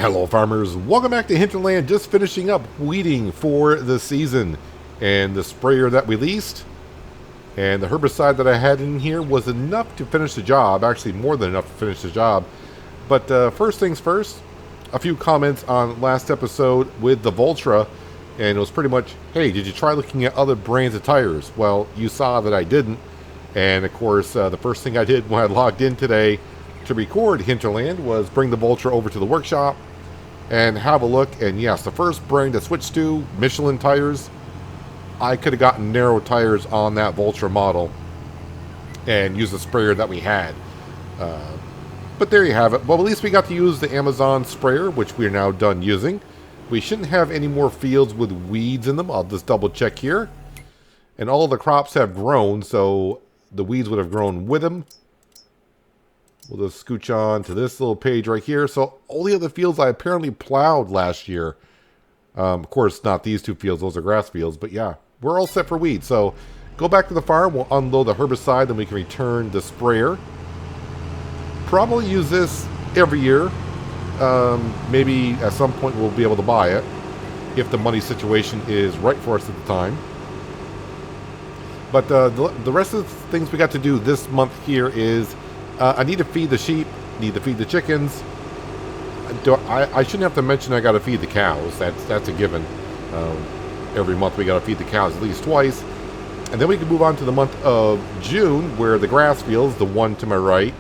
Hello farmers, welcome back to Hinterland. Just finishing up weeding for the season. And the sprayer that we leased and the herbicide that I had in here was enough to finish the job. Actually more than enough to finish the job. But first things first, a few comments on last episode with the Voltra. And it was pretty much, hey, did you try looking at other brands of tires? Well, you saw that I didn't. And of course, the first thing I did when I logged in today to record Hinterland was bring the Voltra over to the workshop and have a look. And yes, the first brand to switch to, Michelin tires, I could have gotten narrow tires on that Voltra model and used the sprayer that we had. But there you have it. Well, at least we got to use the Amazon sprayer, which we are now done using. We shouldn't have any more fields with weeds in them. I'll just double check here. And all of the crops have grown, so the weeds would have grown with them. We'll just scooch on to this little page right here. So all the other fields I apparently plowed last year. Of course, not these two fields. Those are grass fields. But yeah, we're all set for weeds. So go back to the farm. We'll unload the herbicide. Then we can return the sprayer. Probably use this every year. Maybe at some point we'll be able to buy it. If the money situation is right for us at the time. But the rest of the things we got to do this month here is... I need to feed the sheep, need to feed the chickens. I shouldn't have to mention I got to feed the cows. That's a given. Every month we got to feed the cows at least twice. And then we can move on to the month of June, where the grass fields, the one to my right,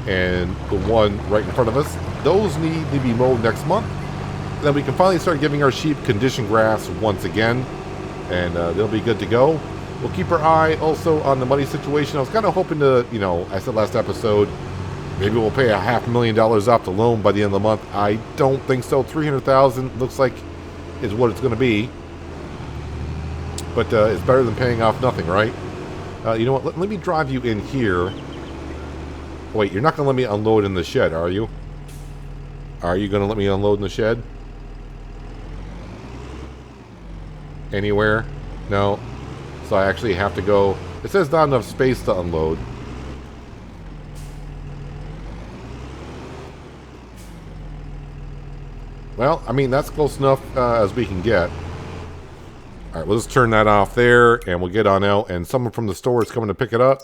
and the one right in front of us, those need to be mowed next month. Then we can finally start giving our sheep conditioned grass once again, and they'll be good to go. We'll keep our eye also on the money situation. I was kind of hoping to, I said last episode, maybe we'll pay $500,000 off the loan by the end of the month. I don't think so. $300,000 looks like is what it's going to be. But it's better than paying off nothing, right? You know what? Let me drive you in here. Wait, you're not going to let me unload in the shed, are you? Are you going to let me unload in the shed? Anywhere? No. So I actually have to go... It says not enough space to unload. Well, I mean, that's close enough as we can get. Alright, we'll just turn that off there, and we'll get on out, and someone from the store is coming to pick it up.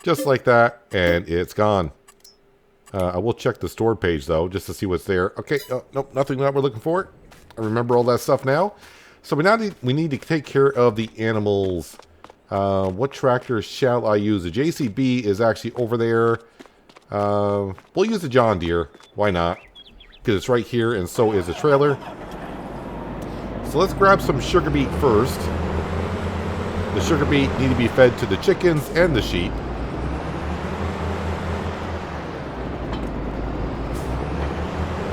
Just like that, and it's gone. I will check the store page, though, just to see what's there. Okay, nope, nothing that we're looking for. I remember all that stuff now. So we need to take care of the animals. What tractor shall I use? The JCB is actually over there. We'll use the John Deere. Why not? Because it's right here, and so is the trailer. So let's grab some sugar beet first. The sugar beet need to be fed to the chickens and the sheep.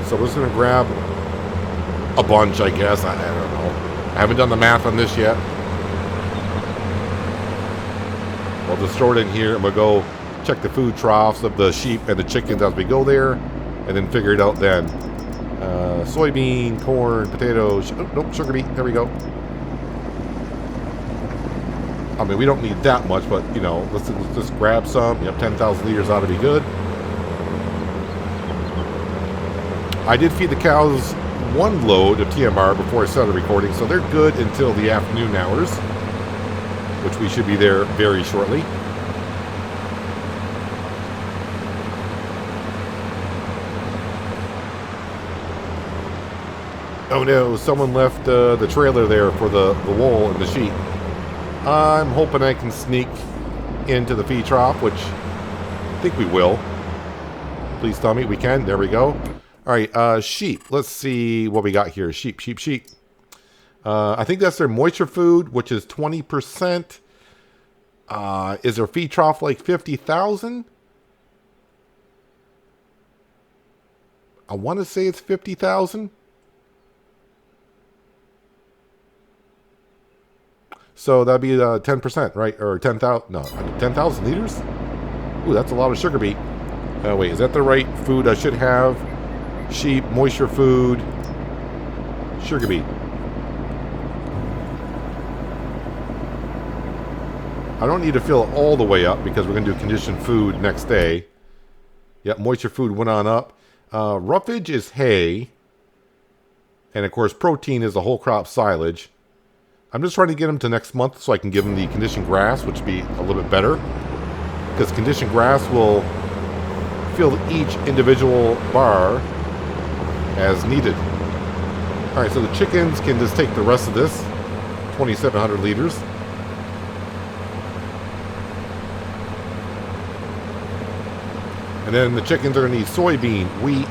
So we're just going to grab a bunch, I guess. I don't know. I haven't done the math on this yet. We'll just store it in here and we'll go check the food troughs of the sheep and the chickens as we go there and then figure it out then. Soybean, corn, potatoes, nope, sugar beet, there we go. I mean, we don't need that much, but let's just grab some. 10,000 liters ought to be good. I did feed the cows one load of TMR before I started recording, so they're good until the afternoon hours, which we should be there very shortly. Oh no, someone left the trailer there for the wool and the sheep. I'm hoping I can sneak into the feed trough, which I think we will. Please tell me we can. There we go. Alright, sheep. Let's see what we got here. Sheep. I think that's their moisture food, which is 20%. Is their feed trough like 50,000? I want to say it's 50,000. So that'd be 10%, right? Or 10,000, no, 10,000 liters? Ooh, that's a lot of sugar beet. Wait, is that the right food I should have? Sheep, moisture food, sugar beet. I don't need to fill it all the way up because we're going to do conditioned food next day. Yep, moisture food went on up. Roughage is hay. And of course, protein is the whole crop silage. I'm just trying to get them to next month so I can give them the conditioned grass, which would be a little bit better. Because conditioned grass will fill each individual bar as needed. Alright, so the chickens can just take the rest of this, 2,700 liters. And then the chickens are going to need soybean, wheat,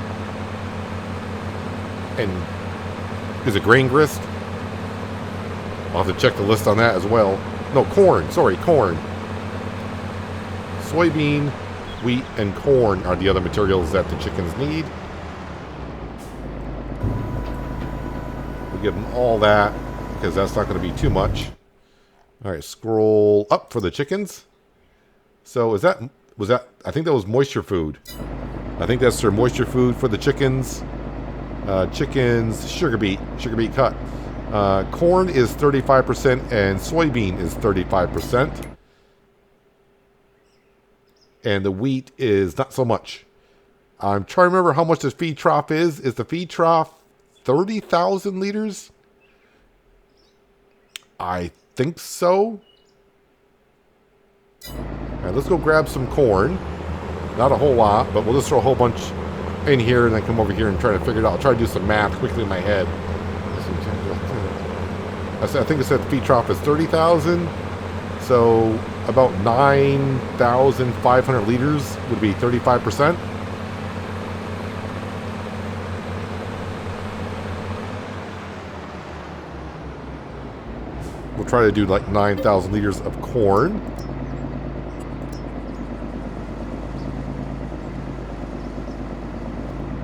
and is it grain grist? I'll have to check the list on that as well. No, corn. Sorry, corn. Soybean, wheat, and corn are the other materials that the chickens need. We'll give them all that because that's not going to be too much. All right, scroll up for the chickens. So was that? I think that was moisture food. I think that's their moisture food for the chickens. Chickens, sugar beet cut. Corn is 35% and soybean is 35%. And the wheat is not so much. I'm trying to remember how much the feed trough is. Is the feed trough 30,000 liters? I think so. Alright, let's go grab some corn. Not a whole lot, but we'll just throw a whole bunch in here and then come over here and try to figure it out. I'll try to do some math quickly in my head. I think it said the feed trough is 30,000. So about 9,500 liters would be 35%. We'll try to do like 9,000 liters of corn.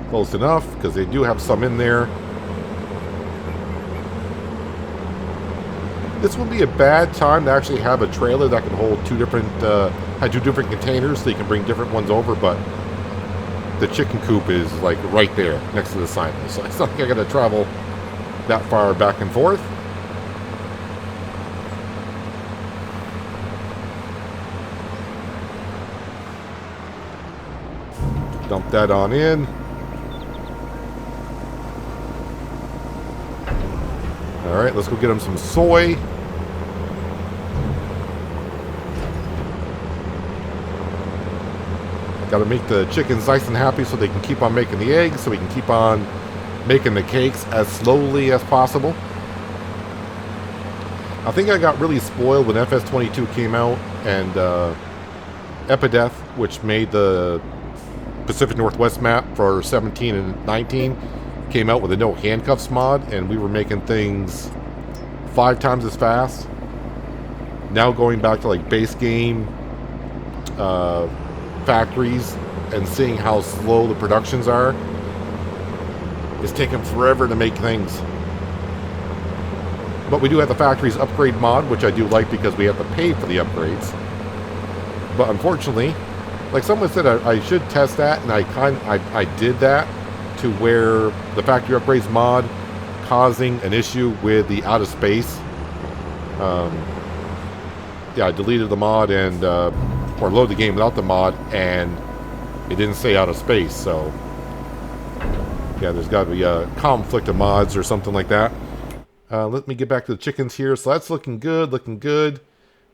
Close enough, because they do have some in there. This would be a bad time to actually have a trailer that can hold two different containers, so you can bring different ones over, but the chicken coop is like right there next to the sign. So it's not like I gotta travel that far back and forth. Dump that on in. Alright, let's go get them some soy. Got to make the chickens nice and happy so they can keep on making the eggs, so we can keep on making the cakes as slowly as possible. I think I got really spoiled when FS22 came out and Epideth, which made the Pacific Northwest map for 17 and 19, came out with a no handcuffs mod, and we were making things 5 times as fast. Now going back to like base game factories and seeing how slow the productions are, it's taking forever to make things. But we do have the factories upgrade mod, which I do like because we have to pay for the upgrades. But unfortunately, like someone said, I should test that, and I did that, to where the factory upgrades mod causing an issue with the out of space. Yeah, I deleted the mod and or loaded the game without the mod, and it didn't say out of space. So yeah, there's got to be a conflict of mods or something like that. Let me get back to the chickens here. So that's looking good, looking good.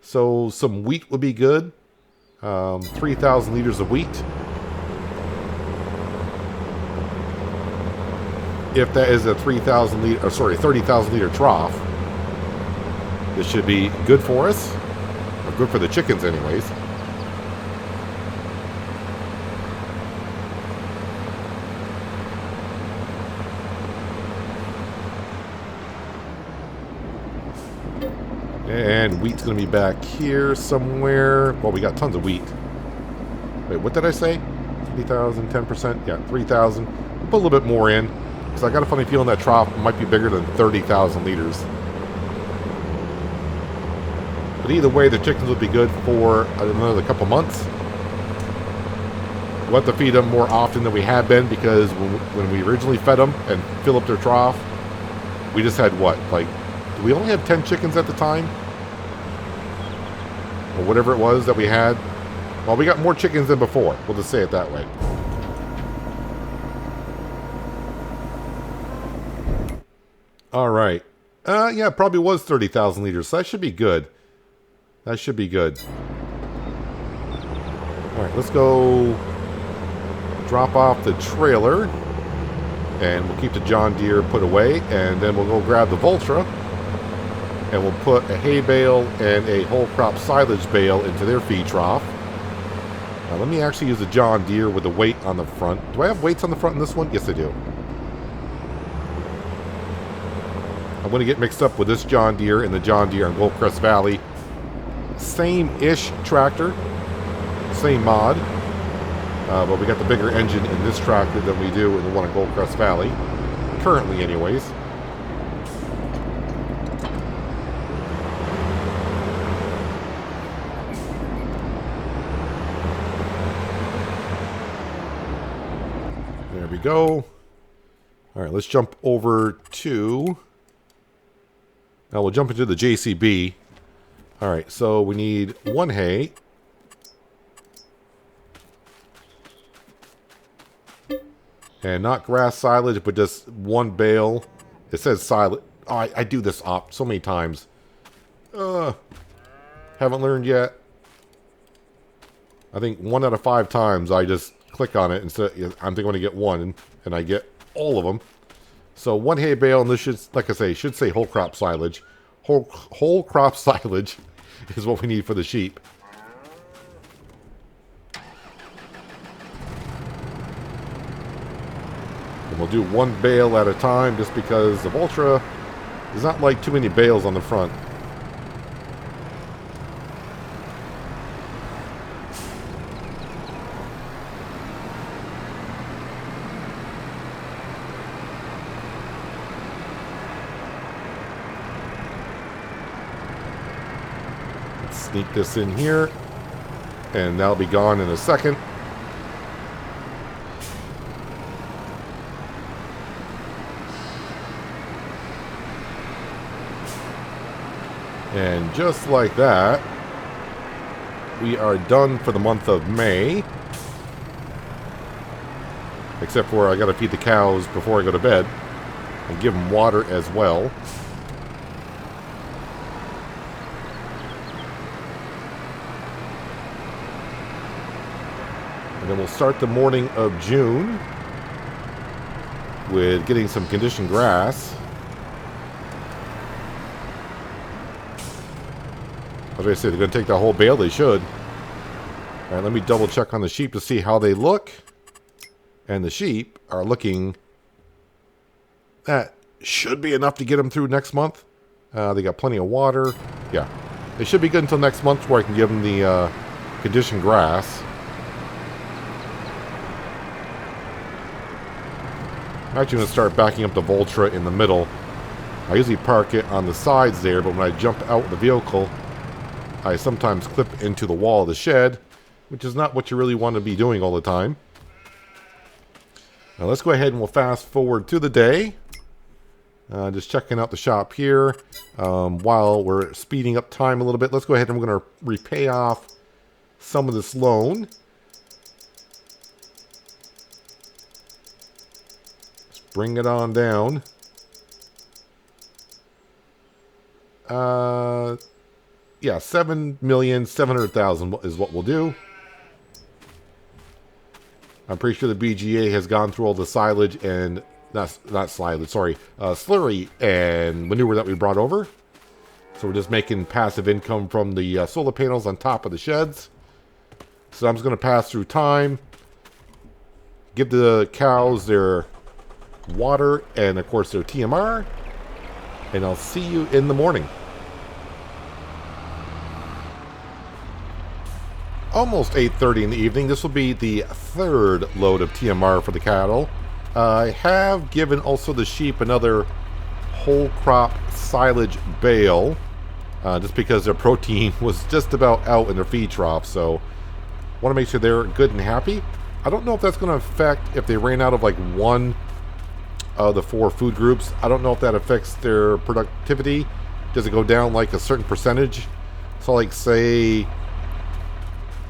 So some wheat would be good. 3,000 liters of wheat. If that is a 3,000 liter, or sorry, 30,000 liter trough, this should be good for us, or good for the chickens anyways. And wheat's going to be back here somewhere. Well, we got tons of wheat. Wait, what did I say? 3,000, 10%? Yeah, 3,000. We'll put a little bit more in, because I got a funny feeling that trough might be bigger than 30,000 liters. But either way, the chickens would be good for another couple months. We'll have to feed them more often than we have been, because when we originally fed them and filled up their trough, we just had what? Like, did we only have 10 chickens at the time? Or whatever it was that we had. Well, we got more chickens than before. We'll just say it that way. All right. Yeah, it probably was 30,000 liters. So that should be good. That should be good. All right, let's go drop off the trailer. And we'll keep the John Deere put away. And then we'll go grab the Voltra. And we'll put a hay bale and a whole crop silage bale into their feed trough. Now let me actually use the John Deere with the weight on the front. Do I have weights on the front in this one? Yes, I do. I'm going to get mixed up with this John Deere and the John Deere on Goldcrest Valley. Same-ish tractor. Same mod. But we got the bigger engine in this tractor than we do in the one on Goldcrest Valley. Currently, anyways. There we go. All right, let's jump over to... Now we'll jump into the JCB. All right, so we need one hay. And not grass silage, but just one bale. It says silage. Oh, I do this op so many times. Haven't learned yet. I think 1 out of 5 times I just click on it and say, I'm going to get one, and I get all of them. So one hay bale, and this should, like I say, should say whole crop silage. Whole crop silage is what we need for the sheep. And we'll do one bale at a time just because the Voltra does not like too many bales on the front. Sneak this in here, and that'll be gone in a second. And just like that, we are done for the month of May. Except for I gotta feed the cows before I go to bed and give them water as well. And then we'll start the morning of June with getting some conditioned grass. As I said, they're going to take that whole bale. They should. All right, let me double check on the sheep to see how they look. And the sheep are looking... That should be enough to get them through next month. They got plenty of water. Yeah, they should be good until next month where I can give them the conditioned grass. I'm actually going to start backing up the Voltra in the middle. I usually park it on the sides there, but when I jump out of the vehicle, I sometimes clip into the wall of the shed, which is not what you really want to be doing all the time. Now let's go ahead and we'll fast forward to the day. Just checking out the shop here. While we're speeding up time a little bit, let's go ahead and we're going to repay off some of this loan. Bring it on down. Yeah, 7,700,000 is what we'll do. I'm pretty sure the BGA has gone through all the silage and not silage, sorry, slurry and manure that we brought over. So we're just making passive income from the solar panels on top of the sheds. So I'm just going to pass through time, give the cows their water and of course their TMR, and I'll see you in the morning. Almost 8:30 in the evening. This will be the third load of TMR for the cattle. I have given also the sheep another whole crop silage bale, just because their protein was just about out in their feed trough, so want to make sure they're good and happy. I don't know if that's going to affect if they ran out of like one of the 4 food groups. I don't know if that affects their productivity. Does it go down like a certain percentage? So like say,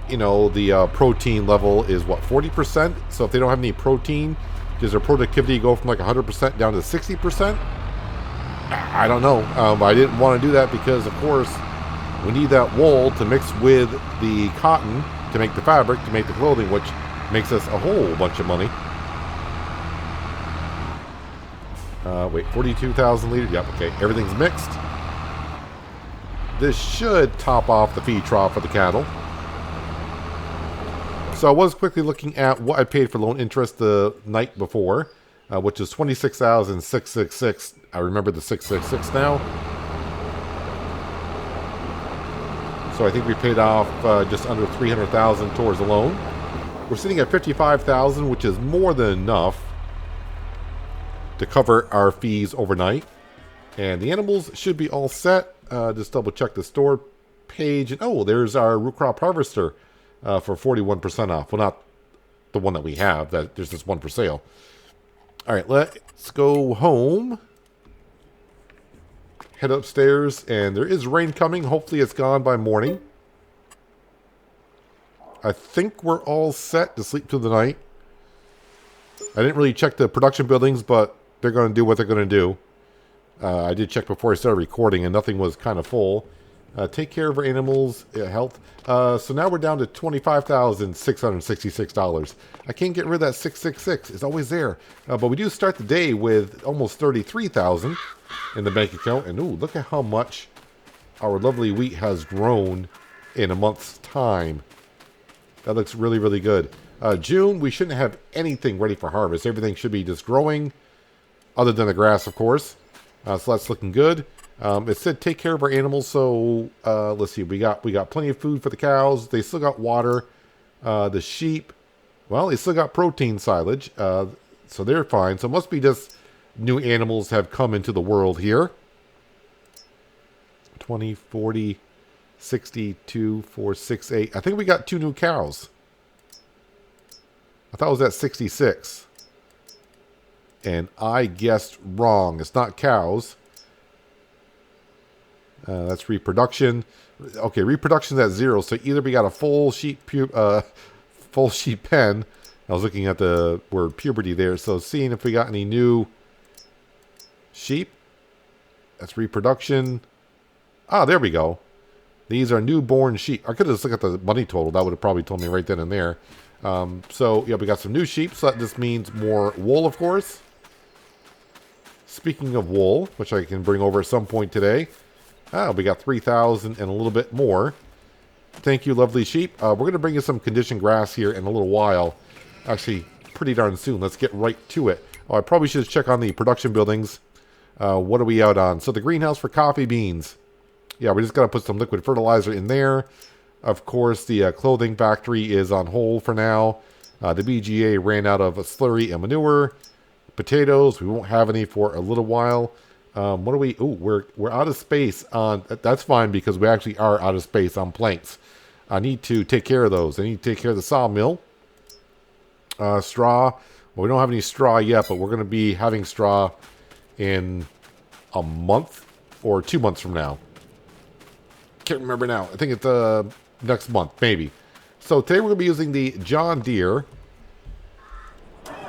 you know, the protein level is what, 40%? So if they don't have any protein, does their productivity go from like 100% down to 60%? I don't know. I didn't want to do that because, of course, we need that wool to mix with the cotton to make the fabric, to make the clothing, which makes us a whole bunch of money. Wait, 42,000 liters. Yep, okay. Everything's mixed. This should top off the feed trough for the cattle. So I was quickly looking at what I paid for loan interest the night before, which is $26,666. I remember the 666 now. So I think we paid off just under $300,000 towards the loan. We're sitting at $55,000, which is more than enough to cover our fees overnight. And the animals should be all set. Just double check the store page. And oh, there's our root crop harvester for 41% off. Well, not the one that we have. There's just one for sale. All right, let's go home. Head upstairs, and there is rain coming. Hopefully it's gone by morning. I think we're all set to sleep through the night. I didn't really check the production buildings, but they're going to do what they're going to do. I did check before I started recording, and nothing was kind of full. Take care of our animals' health. So now we're down to $25,666. I can't get rid of that 666. It's always there. But we do start the day with almost $33,000 in the bank account. And ooh, look at how much our lovely wheat has grown in a month's time. That looks really, really good. June, we shouldn't have anything ready for harvest. Everything should be just growing, other than the grass, of course. So that's looking good. It said take care of our animals, so let's see. We got plenty of food for the cows. They still got water. The sheep, well, they still got protein silage, so they're fine. So it must be just new animals have come into the world here. 20, 40, 62, 4, 6, 8. I think we got 2 new cows. I thought it was at 66. And I guessed wrong. It's not cows. That's reproduction. Okay, reproduction's at 0. So either we got a full sheep pen. I was looking at the word puberty there. So seeing if we got any new sheep. That's reproduction. Ah, there we go. These are newborn sheep. I could have just looked at the money total. That would have probably told me right then and there. So yeah, we got some new sheep. So that just means more wool, of course. Speaking of wool, which I can bring over at some point today. We got 3,000 and a little bit more. Thank you, lovely sheep. We're going to bring you some conditioned grass here in a little while. Actually, pretty darn soon. Let's get right to it. Oh, I probably should check on the production buildings. What are we out on? So the greenhouse for coffee beans. Yeah, we just got to put some liquid fertilizer in there. Of course, the clothing factory is on hold for now. The BGA ran out of slurry and manure. Potatoes, we won't have any for a little while. What are we? Oh, we're out of space on. That's fine because we actually are out of space on planks. I need to take care of those. I need to take care of the sawmill. Straw. Well, we don't have any straw yet, but we're going to be having straw in a month or 2 months from now. Can't remember now. I think it's next month, maybe. So today we're going to be using the John Deere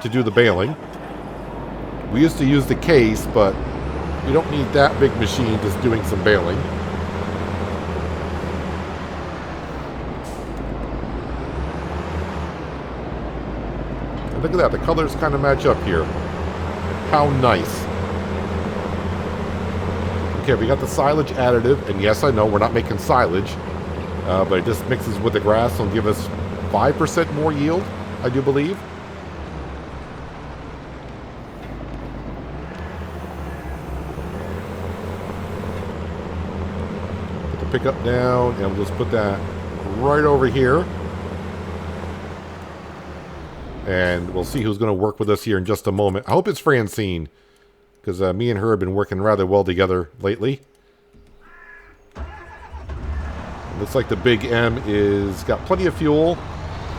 to do the baling. We used to use the case, but you don't need that big machine just doing some baling. And look at that, the colors kind of match up here. How nice. Okay, we got the silage additive, and yes, I know we're not making silage, but it just mixes with the grass and will give us 5% more yield, I do believe. Pickup down, and we'll just put that right over here. And we'll see who's going to work with us here in just a moment. I hope it's Francine, because me and her have been working rather well together lately. Looks like the Big M is got plenty of fuel.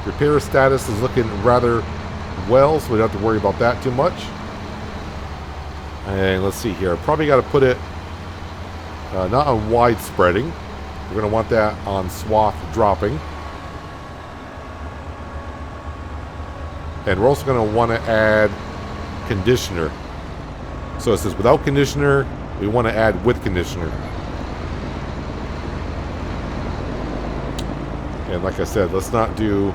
Repair status is looking rather well, so we don't have to worry about that too much. And let's see here. Probably got to put it not on wide spreading. We're going to want that on swath dropping. And we're also going to want to add conditioner. So it says without conditioner, we want to add width conditioner. And like I said, let's not do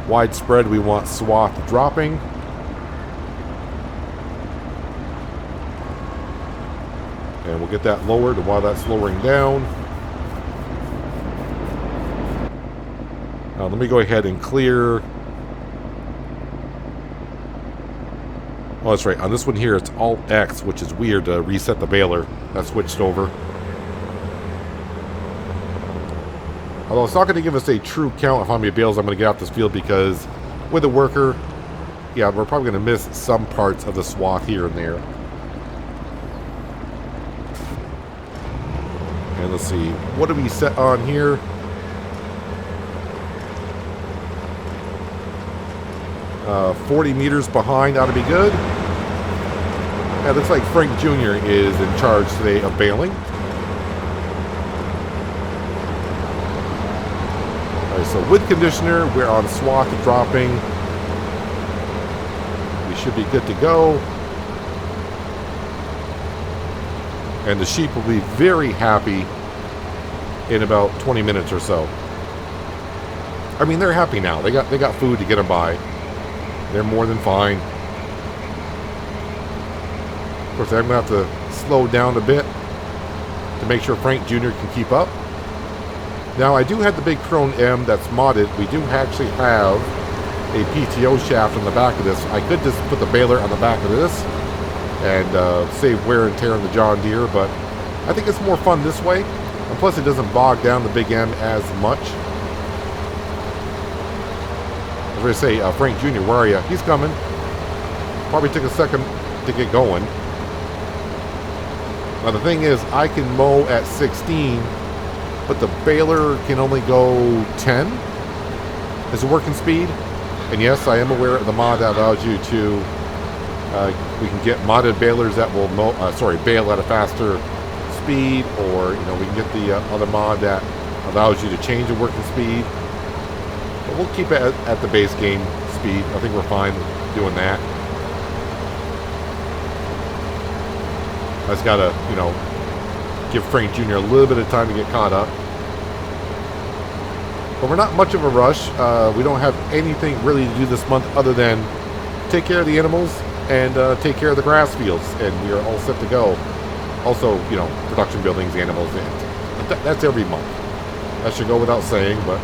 widespread. We want swath dropping. And we'll get that lowered. And while that's lowering down, let me go ahead and clear. Oh, that's right. On this one here, it's Alt X, which is weird to reset the baler. That switched over. Although it's not going to give us a true count of how many bales I'm going to get out this field, because with a worker, yeah, we're probably going to miss some parts of the swath here and there. And let's see, what do we set on here? Uh, 40 meters behind ought to be good. Yeah, it looks like Frank Jr. is in charge today of baling. Alright, so with conditioner, we're on swath dropping. We should be good to go. And the sheep will be very happy in about 20 minutes or so. I mean, they're happy now. They got food to get them by. They're more than fine. Of course, I'm going to have to slow down a bit to make sure Frank Jr. can keep up. Now, I do have the big Krone M that's modded. We do actually have a PTO shaft on the back of this. I could just put the baler on the back of this and save wear and tear on the John Deere, but I think it's more fun this way. And plus, it doesn't bog down the big M as much. I was going to say, Frank Jr., where are you? He's coming. Probably took a second to get going. Now, the thing is, I can mow at 16, but the baler can only go 10 as a working speed. And yes, I am aware of the mod that allows you to, we can get modded balers that will bale at a faster speed, or we can get the other mod that allows you to change the working speed. But we'll keep it at the base game speed. I think we're fine doing that. I just gotta, give Frank Jr. a little bit of time to get caught up. But we're not much of a rush. We don't have anything really to do this month other than take care of the animals and take care of the grass fields, and we are all set to go. Also, production buildings, animals, and that's every month. That should go without saying, but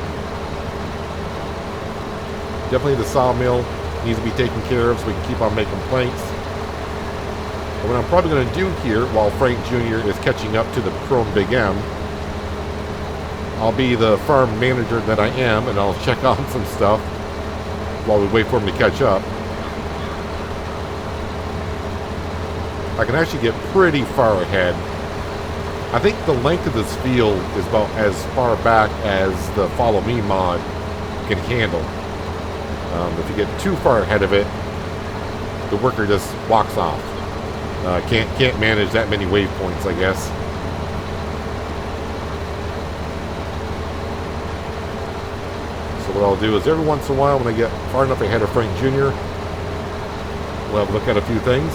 definitely the sawmill needs to be taken care of so we can keep on making planks. And what I'm probably going to do here while Frank Jr. is catching up to the Krone Big M, I'll be the farm manager that I am, and I'll check on some stuff while we wait for him to catch up. I can actually get pretty far ahead. I think the length of this field is about as far back as the Follow Me mod can handle. If you get too far ahead of it, the worker just walks off. Can't manage that many waypoints, I guess. So what I'll do is every once in a while, when I get far enough ahead of Frank Jr., we'll have a look at a few things.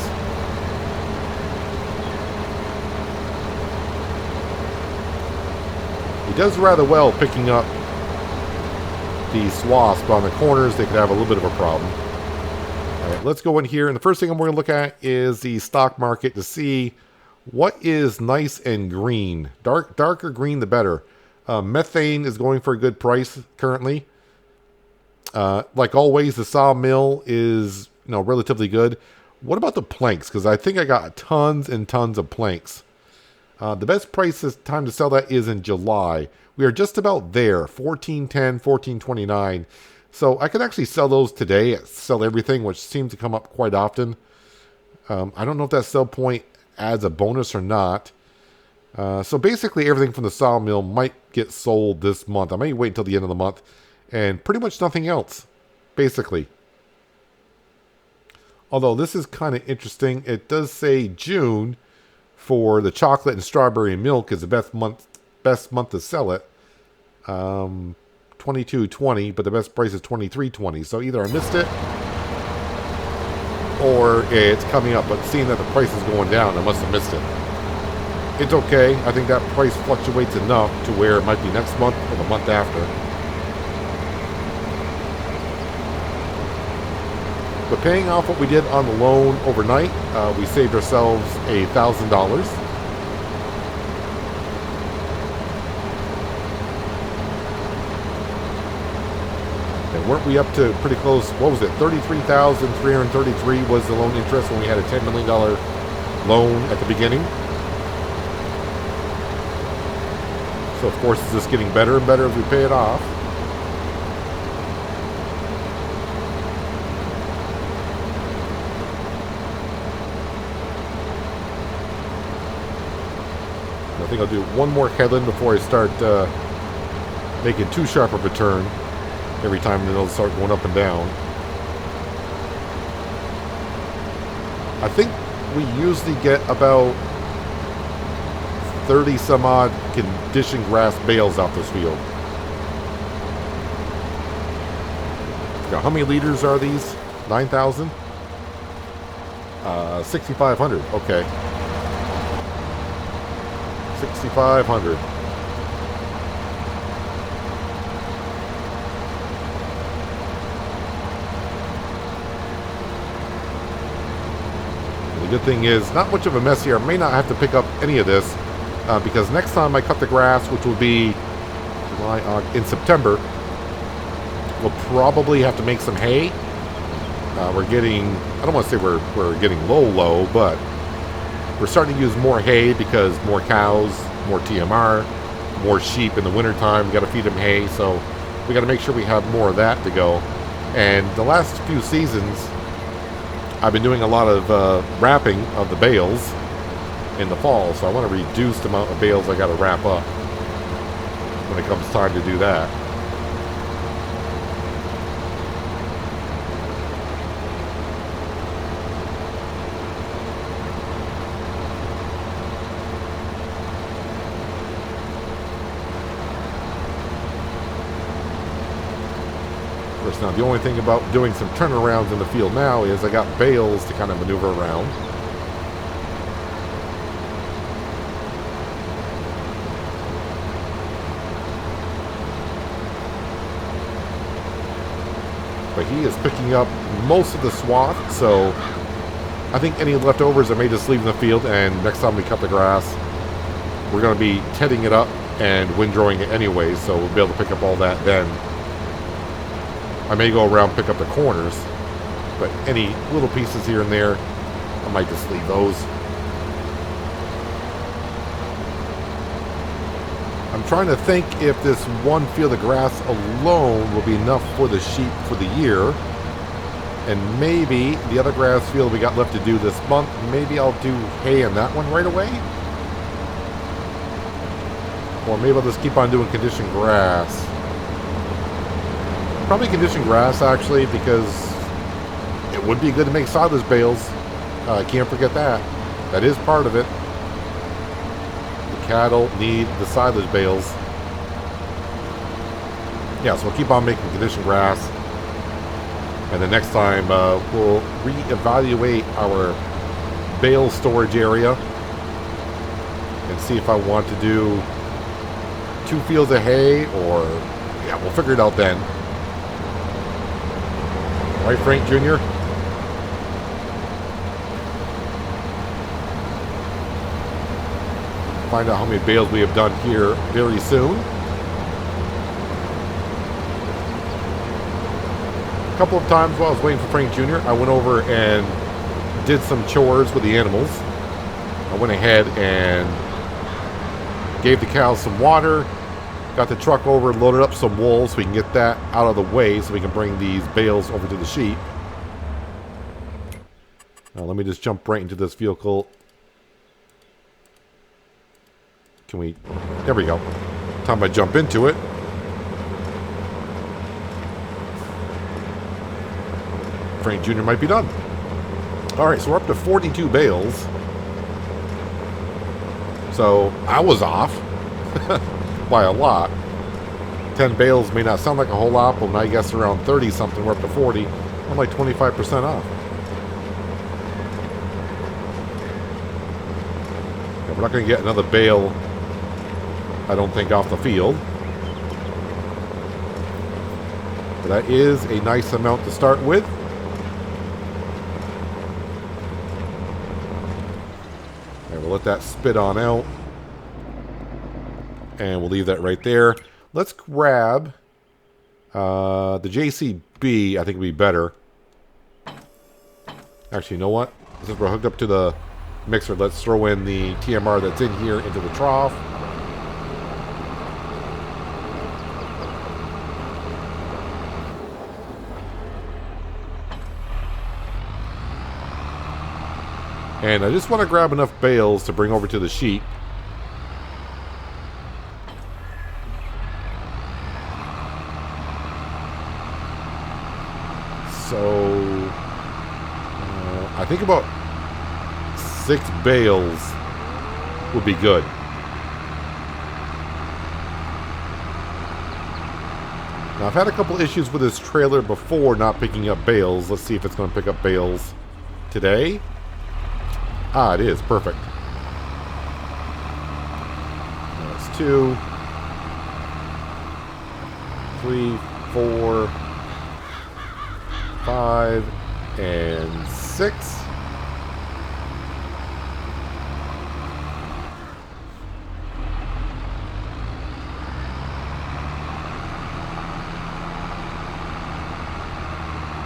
He does rather well picking up the swaths, but on the corners they could have a little bit of a problem. All right, let's go in here, and the first thing I'm going to look at is the stock market to see what is nice and green. Darker green, the better. Methane is going for a good price currently. Like always, the sawmill is relatively good. What about the planks? Because I think I got tons and tons of planks. The best price this time to sell that is in July. We are just about there, $14.10, $14.29. So I could actually sell those today, sell everything, which seems to come up quite often. I don't know if that sell point adds a bonus or not. So basically everything from the sawmill might get sold this month. I may wait until the end of the month. And pretty much nothing else, basically. Although this is kind of interesting. It does say June for the chocolate and strawberry milk is the best month to sell it. $22.20, but the best price is $23.20. So either I missed it, or it's coming up. But seeing that the price is going down, I must have missed it. It's okay. I think that price fluctuates enough to where it might be next month or the month after. But paying off what we did on the loan overnight, we saved ourselves $1,000. And weren't we up to pretty close? What was it? $33,333 was the loan interest when we had a $10 million loan at the beginning. So of course it's just getting better and better as we pay it off. I think I'll do one more headland before I start making too sharp of a turn every time, and then it'll start going up and down. I think we usually get about 30 some odd conditioned grass bales out this field. Now, how many liters are these? 9,000? 6,500. Okay. 6,500. The good thing is, not much of a mess here. I may not have to pick up any of this because next time I cut the grass, which will be in September, we'll probably have to make some hay. We're getting, I don't want to say we're getting low, but we're starting to use more hay because more cows, more TMR, more sheep in the wintertime. We got to feed them hay, so we got to make sure we have more of that to go. And the last few seasons, I've been doing a lot of wrapping of the bales in the fall, so I want to reduce the amount of bales I got to wrap up when it comes time to do that. Now, the only thing about doing some turnarounds in the field now is I got bales to kind of maneuver around. But he is picking up most of the swath, so I think any leftovers I may just leave in the field, and next time we cut the grass, we're going to be tedding it up and windrowing it anyway, so we'll be able to pick up all that then. I may go around and pick up the corners, but any little pieces here and there, I might just leave those. I'm trying to think if this one field of grass alone will be enough for the sheep for the year. And maybe the other grass field we got left to do this month, maybe I'll do hay in that one right away. Or maybe I'll just keep on doing conditioned grass. Probably conditioned grass, actually, because it would be good to make silage bales. Can't forget that. That is part of it. The cattle need the silage bales. Yeah, so we'll keep on making conditioned grass. And the next time, we'll reevaluate our bale storage area and see if I want to do 2 fields of hay, or yeah, we'll figure it out then. Right, Frank Jr.? Find out how many bales we have done here very soon. A couple of times while I was waiting for Frank Jr., I went over and did some chores with the animals. I went ahead and gave the cows some water, got the truck over, loaded up some wool so we can get that out of the way so we can bring these bales over to the sheep. Now let me just jump right into this vehicle. Can we? There we go. Time I jump into it. Frank Jr. might be done. Alright, so we're up to 42 bales. So I was off by a lot. 10 bales may not sound like a whole lot, but when I guess around 30 something, we're up to 40. I'm like 25% off. We're not going to get another bale, I don't think, off the field. But that is a nice amount to start with. And we'll let that spit on out. And we'll leave that right there. Let's grab the JCB, I think would be better. Actually, you know what? Since we're hooked up to the mixer, let's throw in the TMR that's in here into the trough. And I just want to grab enough bales to bring over to the sheet. So, I think about 6 bales would be good. Now, I've had a couple issues with this trailer before not picking up bales. Let's see if it's going to pick up bales today. Ah, it is. Perfect. That's 2, 3, 4, 5, and 6.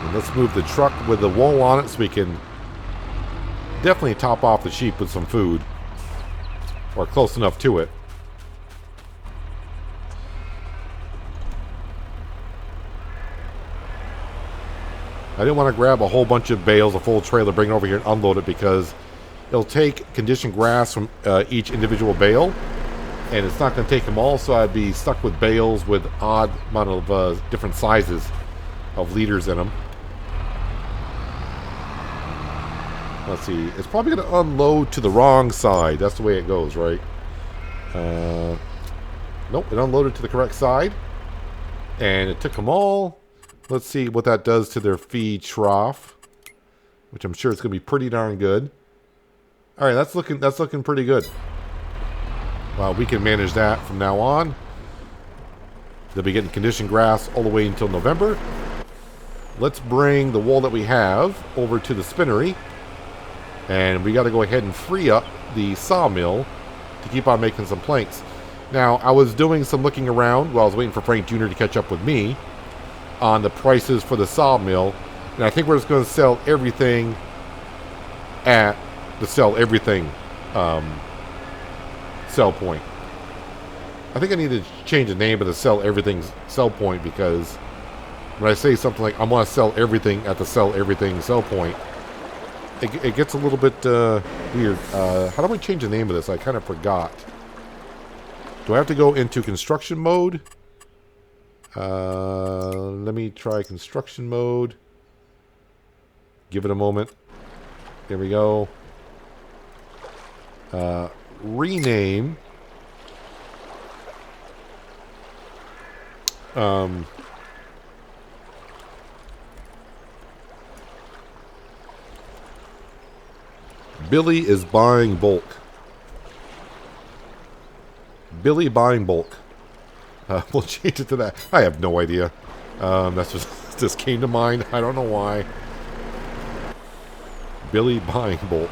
And let's move the truck with the wool on it so we can definitely top off the sheep with some food, or close enough to it. I didn't want to grab a whole bunch of bales, a full trailer, bring it over here and unload it, because it'll take conditioned grass from each individual bale, and it's not going to take them all, so I'd be stuck with bales with odd amount of different sizes of liters in them. Let's see. It's probably going to unload to the wrong side. That's the way it goes, right? Nope, it unloaded to the correct side. And it took them all. Let's see what that does to their feed trough, which I'm sure it's going to be pretty darn good. All right, that's looking pretty good. Well, we can manage that from now on. They'll be getting conditioned grass all the way until November. Let's bring the wool that we have over to the spinnery. And we got to go ahead and free up the sawmill to keep on making some planks. Now, I was doing some looking around while I was waiting for Frank Jr. to catch up with me on the prices for the sawmill. And I think we're just going to sell everything at the sell everything sell point. I think I need to change the name of the sell everything sell point, because when I say something like I want to sell everything at the sell everything sell point, it gets a little bit weird. How do I change the name of this? I kind of forgot. Do I have to go into construction mode? Let me try construction mode. Give it a moment. There we go. Rename. Billy is buying bulk. Billy buying bulk. We'll change it to that. I have no idea. That's just came to mind. I don't know why. Billy buying bulk.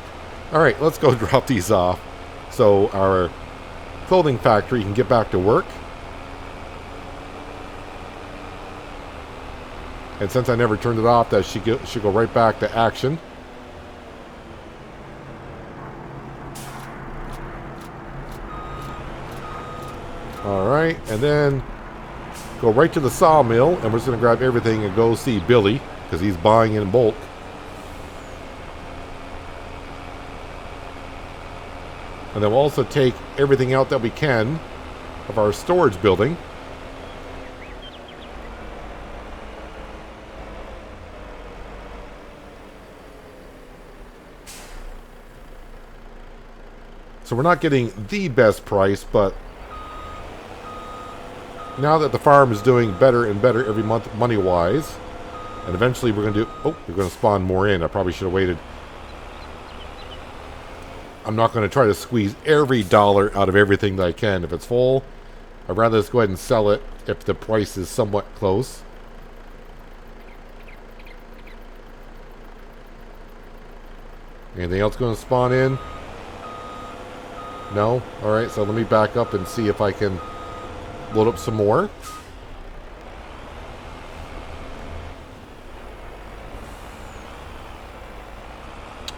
All right, let's go drop these off so our clothing factory can get back to work. And since I never turned it off, that should go right back to action. Alright, and then go right to the sawmill, and we're just going to grab everything and go see Billy, because he's buying in bulk. And then we'll also take everything out that we can of our storage building. So we're not getting the best price, but now that the farm is doing better and better every month money-wise, and eventually we're going to do... Oh, we're going to spawn more in. I probably should have waited. I'm not going to try to squeeze every dollar out of everything that I can. If it's full, I'd rather just go ahead and sell it if the price is somewhat close. Anything else going to spawn in? No? Alright, so let me back up and see if I can load up some more.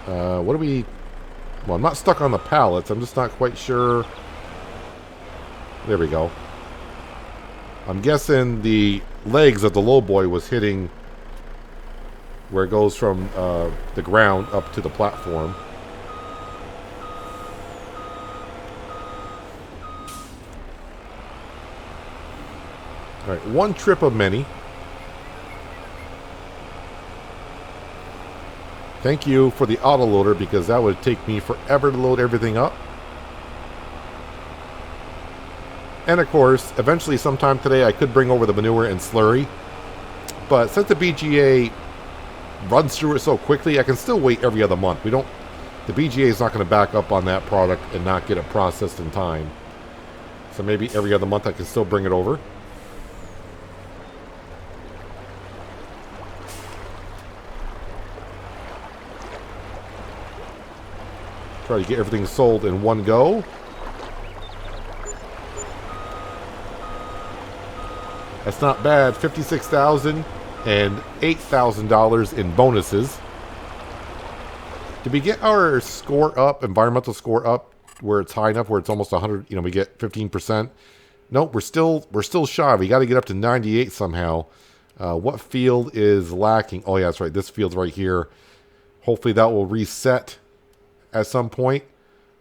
What do we... Well, I'm not stuck on the pallets. I'm just not quite sure. There we go. I'm guessing the legs of the low boy was hitting where it goes from the ground up to the platform. Alright, one trip of many. Thank you for the autoloader, because that would take me forever to load everything up. And of course, eventually sometime today I could bring over the manure and slurry. But since the BGA runs through it so quickly, I can still wait every other month. The BGA is not going to back up on that product and not get it processed in time. So maybe every other month I can still bring it over. Try to get everything sold in one go. That's not bad. $56,000 and $8,000 in bonuses. Did we get our score up, environmental score up, where it's high enough where it's almost 100? You know, we get 15%. Nope, we're still shy. We got to get up to 98 somehow. What field is lacking? Oh yeah, that's right. This field's right here. Hopefully that will reset at some point.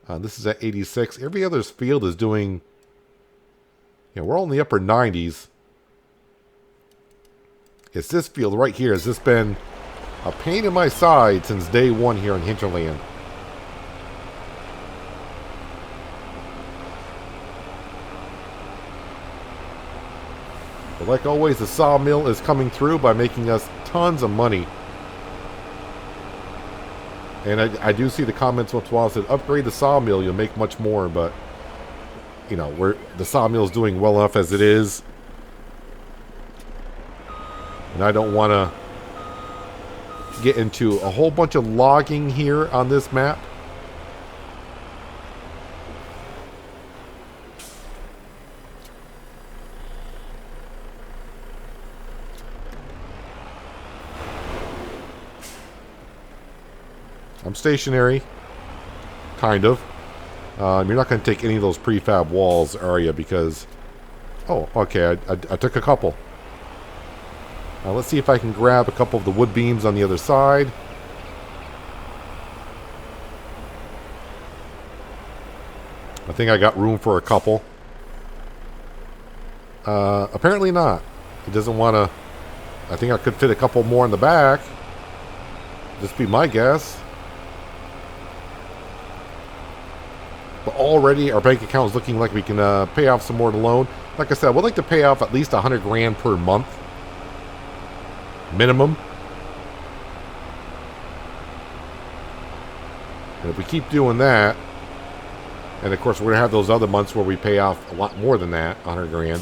This is at 86. Every other field is doing... You know, we're all in the upper 90s. It's this field right here. Has this been a pain in my side since day one here in Hinterland? But like always, the sawmill is coming through by making us tons of money. And I do see the comments once in a while that upgrade the sawmill, you'll make much more, but you know, the sawmill is doing well enough as it is. And I don't want to get into a whole bunch of logging here on this map. I'm stationary, kind of. You're not going to take any of those prefab walls, are you? Because, oh, okay, I took a couple. Let's see if I can grab a couple of the wood beams on the other side. I think I got room for a couple. Apparently not. It doesn't want to... I think I could fit a couple more in the back. Just be my guess. But already our bank account is looking like we can pay off some more of the loan. Like I said, we'd like to pay off at least $100,000 per month. Minimum. And if we keep doing that, and of course we're going to have those other months where we pay off a lot more than that, $100,000.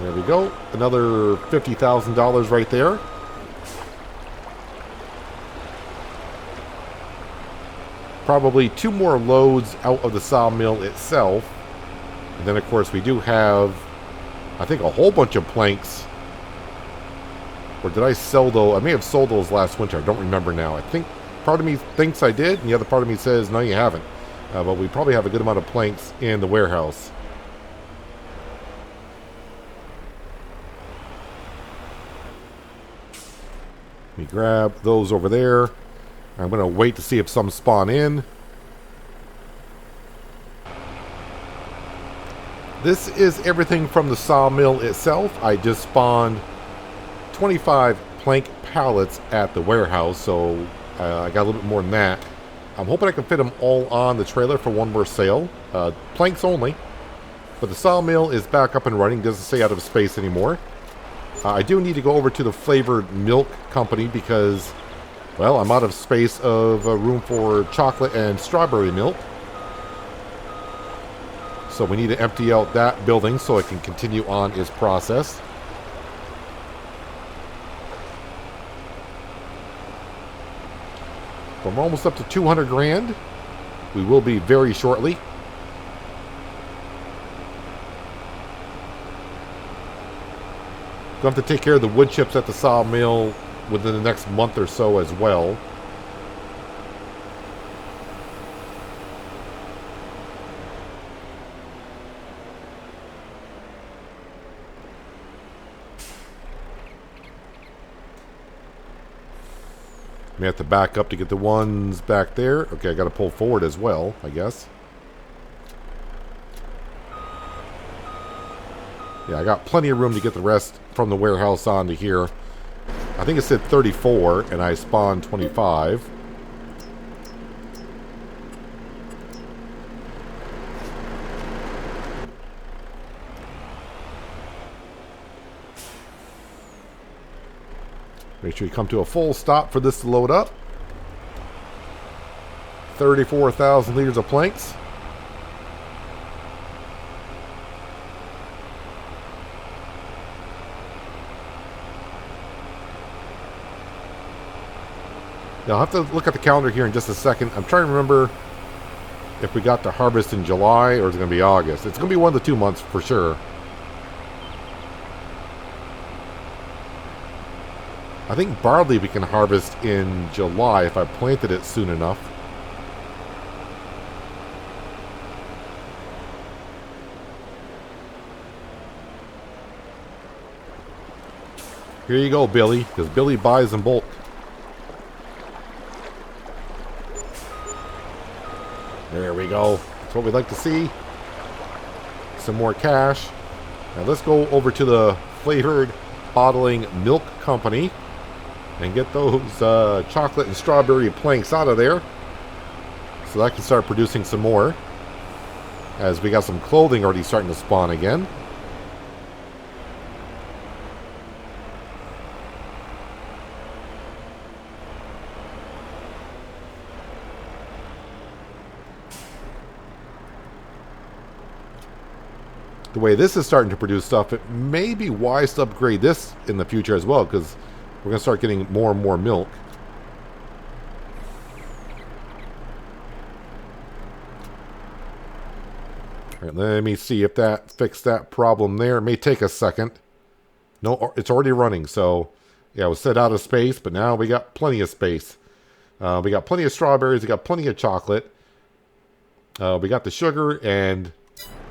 There we go. Another $50,000 right there. Probably 2 more loads out of the sawmill itself. And then, of course, we do have, I think, a whole bunch of planks. Or did I sell those? I may have sold those last winter. I don't remember now. I think part of me thinks I did, and the other part of me says, no, you haven't. But we probably have a good amount of planks in the warehouse. Let me grab those over there. I'm going to wait to see if some spawn in. This is everything from the sawmill itself. I just spawned 25 plank pallets at the warehouse, so I got a little bit more than that. I'm hoping I can fit them all on the trailer for one more sale. Planks only. But the sawmill is back up and running. Doesn't stay out of space anymore. I do need to go over to the flavored milk company because, well, I'm out of space of room for chocolate and strawberry milk. So we need to empty out that building so it can continue on its process. We're almost up to 200 grand. We will be very shortly. Going to have to take care of the wood chips at the sawmill within the next month or so as well. May have to back up to get the ones back there. Okay, I got to pull forward as well, I guess. Yeah, I got plenty of room to get the rest from the warehouse onto here. I think it said 34, and I spawned 25. Make sure you come to a full stop for this to load up. 34,000 liters of planks. Now, I'll have to look at the calendar here in just a second. I'm trying to remember if we got to harvest in July or is it going to be August. It's going to be one of the 2 months for sure. I think barley we can harvest in July if I planted it soon enough. Here you go, Billy, because Billy buys in bulk. There we go. That's what we'd like to see. Some more cash. Now let's go over to the flavored bottling milk company and get those chocolate and strawberry planks out of there so that I can start producing some more, as we got some clothing already starting to spawn again. The way this is starting to produce stuff, it may be wise to upgrade this in the future as well, because we're going to start getting more and more milk. All right, let me see if that fixed that problem there. It may take a second. No, it's already running, so yeah, it was set out of space, but now we got plenty of space. We got plenty of strawberries, we got plenty of chocolate. We got the sugar, and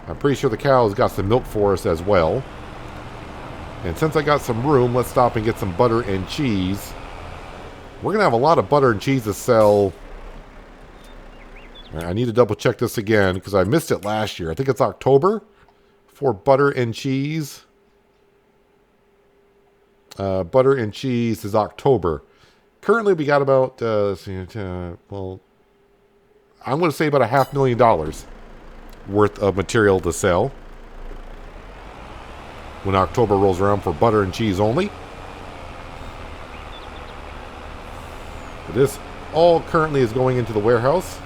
I'm pretty sure the cows got some milk for us as well. And since I got some room, let's stop and get some butter and cheese. We're going to have a lot of butter and cheese to sell. I need to double check this again because I missed it last year. I think it's October for butter and cheese. Butter and cheese is October. Currently, we got about, well, I'm going to say about $500,000 worth of material to sell when October rolls around for butter and cheese only. But this all currently is going into the warehouse.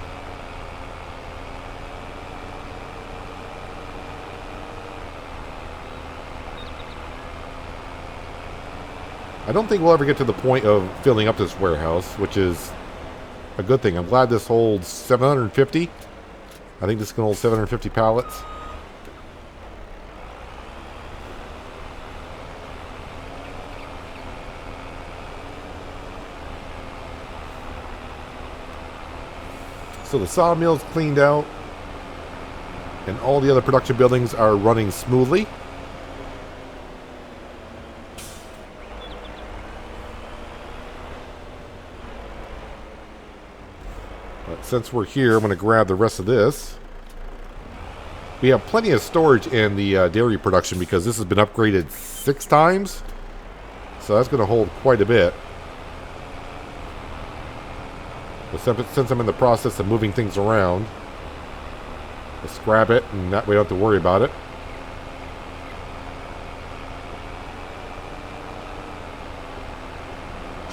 I don't think we'll ever get to the point of filling up this warehouse, which is a good thing. I'm glad this holds 750. I think this can hold 750 pallets. So the sawmill's cleaned out, and all the other production buildings are running smoothly. But since we're here, I'm going to grab the rest of this. We have plenty of storage in the dairy production because this has been upgraded 6 times. So that's going to hold quite a bit. But since I'm in the process of moving things around, let's grab it, and that way I don't have to worry about it.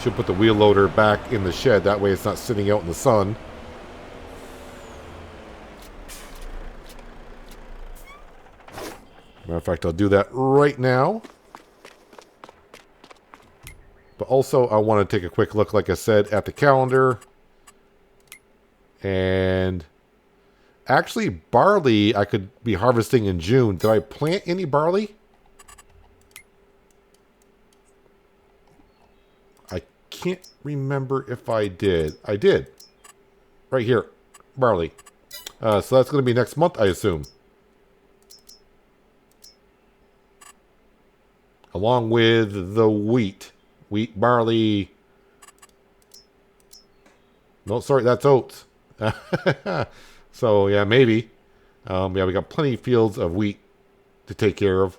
should put the wheel loader back in the shed. That way it's not sitting out in the sun. Matter of fact, I'll do that right now. But also, I want to take a quick look, like I said, at the calendar. And actually, barley I could be harvesting in June. Did I plant any barley? I can't remember if I did. I did. Right here. Barley. So that's going to be next month, I assume. Along with the wheat. Wheat, barley. No, sorry, that's oats. So, yeah, maybe. Yeah, we got plenty of fields of wheat to take care of.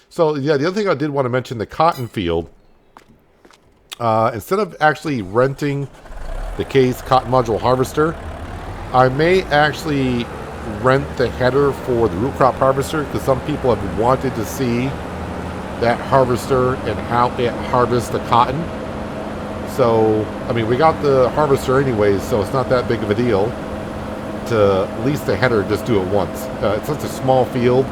So, yeah, the other thing I did want to mention, the cotton field. Instead of actually renting the Case cotton module harvester, I may actually rent the header for the root crop harvester, because some people have wanted to see that harvester and how it harvests the cotton. So, I mean, we got the harvester anyways, so it's not that big of a deal to lease the header, just do it once. It's such a small field,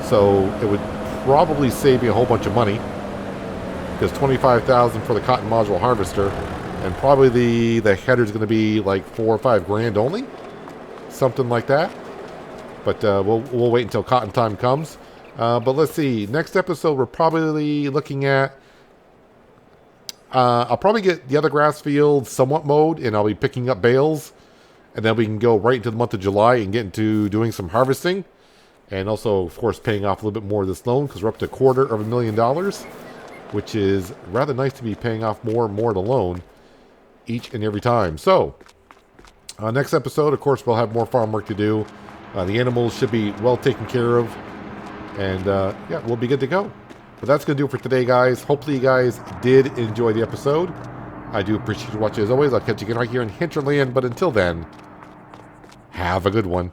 so it would probably save me a whole bunch of money, because $25,000 for the cotton module harvester, and probably the header is going to be like $4 or $5 grand only, something like that. But we'll wait until cotton time comes. But let's see. Next episode, we're probably looking at... I'll probably get the other grass field somewhat mowed, and I'll be picking up bales. And then we can go right into the month of July and get into doing some harvesting. And also, of course, paying off a little bit more of this loan, because we're up to $250,000, which is rather nice to be paying off more and more of the loan each and every time. So, next episode, of course, we'll have more farm work to do. The animals should be well taken care of. And, yeah, we'll be good to go. But that's going to do it for today, guys. Hopefully you guys did enjoy the episode. I do appreciate you watching as always. I'll catch you again right here in Hinterland. But until then, have a good one.